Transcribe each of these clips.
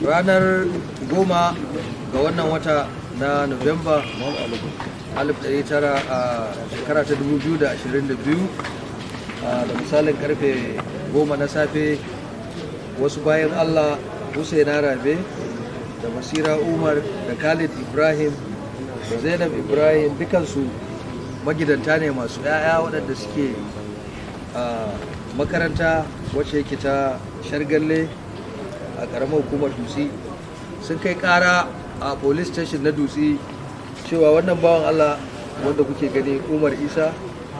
ranar 10 ga wannan wata na Nuwamba 1900 a shekara ta 2022 da misalin karfe 10 na safe wasu bayan Allah Husaina Rabe da Basira Umar da Khalid Ibrahim da Zainab Ibrahim dukansu magidanta ne masu 'ya'ya waɗanda suke makaranta wacce yake ta Shargalle a ƙaramar hukumar Dutse sun kai ƙara a police station na Dutse cewa wannan bawan Allah wanda kuke gani Umar Isa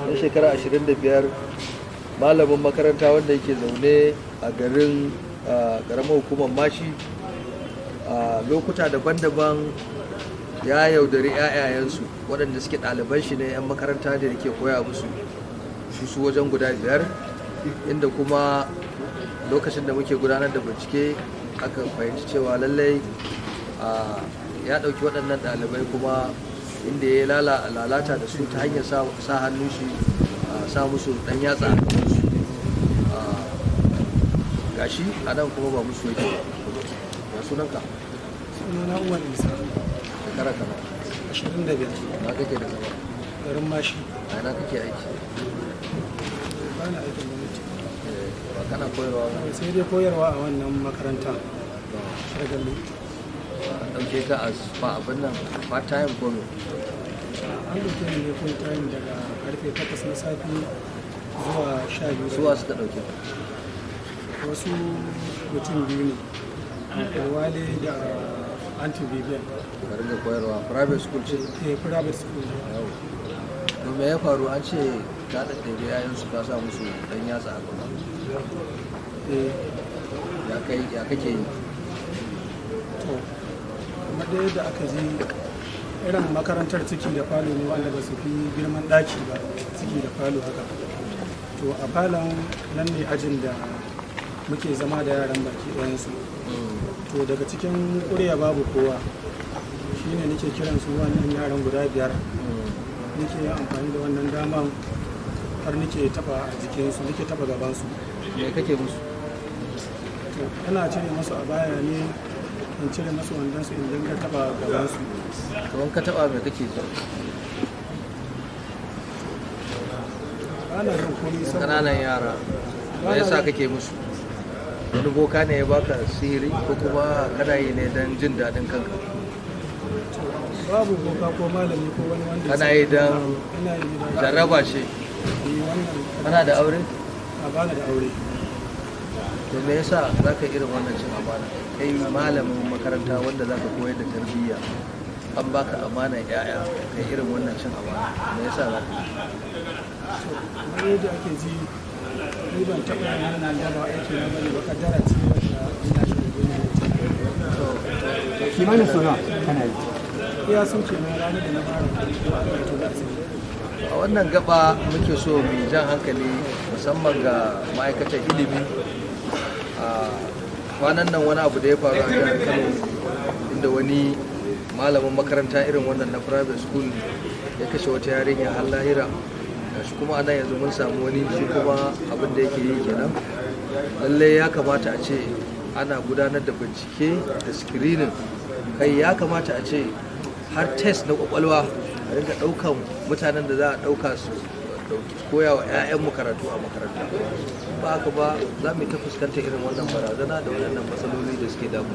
na shekara 25 malamin makaranta wanda yake zaune a garin ƙaramar hukumar Mashi a lokuta daban-daban ya yaudari 'ya'yayensu waɗanda suke ɗaliban shi ne 'yan makaranta da yake koya musu su wajen guda 5 inda kuma lokacin da muke gudanar da bincike aka fahimci cewa lallai ya ɗauki waɗannan ɗalibai kuma inda ya lalata da su ta hanyar sa hannun shi sa musu ɗan yatsa a gashi a nan kuma ba musu yake ya sunanka? sunana Umar Isa. shekara kama? 25. na kake da zama? garin Mashi. a yana kake aiki? ba na aikin gwamnati. ba kana koyarwa ba? sai dai koyarwa a wannan makaranta Shargalle. an ɗauke ka a abin nan part time ko me? an ɗauke ni ne full time daga karfe 8 na safe zuwa 12. suwa suka ɗauke ka? wasu mutum biyu ne, Wale da Anti Vivian. ka ringa koyarwa private school ce? Private school. to me ya faru an ce ka da ɗebe yayansu ka sa musu ɗan yatsa a gaba ya kake yi? to kuma da yadda aka ji irin makarantar ciki da falo ne wanda ba su fi girman ɗaki ba, ciki da falo haka. To a falon nan ne ajin da muke zama da yaran baki ɗayansu. To daga cikin ƙuriya babu kowa shine nake kiran su wannan yaran guda 5 nake amfani da wannan daman har nake taba a jikinsu, nake taba gabansu. me kake musu? to ana cire masu a baya ne, in cire masu wandonsu in dinga taba gabansu. to in ka taba me kake ji? ana jin komai saboda kananan yara me yasa kake musu? wani boka ne ya baka sihiri ko kuma kana yi ne don jin daɗin kanka? babu boka ko malami ko wani wanda kana yi don jarraba ce? kana da aure? a bana da aure. to me yasa za ka irin wannan cin amana kai malamin makaranta wanda za ka koyar da tarbiyya an baka amanar yaya kai irin wannan cin amana me yasa za ka kamar yadda ake ji ni ban taɓa yin nan da ba aiki na bane ba, kaddara ce wanda ina shi da duniya ne. kimanin suna kana yi iya sun ce na ranar da na fara to da asiri. a wannan gaba muke so mu jan hankali musamman ga ma'aikatan ilimi a kwanan nan wani abu da ya faru a jihar Kano inda wani malamin makaranta irin wannan na private school ya kashe wata yarinya har lahira shi kuma ana yanzu mun samu wani shi kuma abin da yake yi kenan. Lallai ya kamata a ce ana gudanar da bincike da screening, kai ya kamata a ce har test na kwakwalwa a rinka ɗaukan mutanen da za a ɗauka su koya wa 'ya'yanmu karatu a makaranta. Ba haka ba za mu yi ta fuskantar irin wannan barazana da waɗannan matsaloli da suke damu.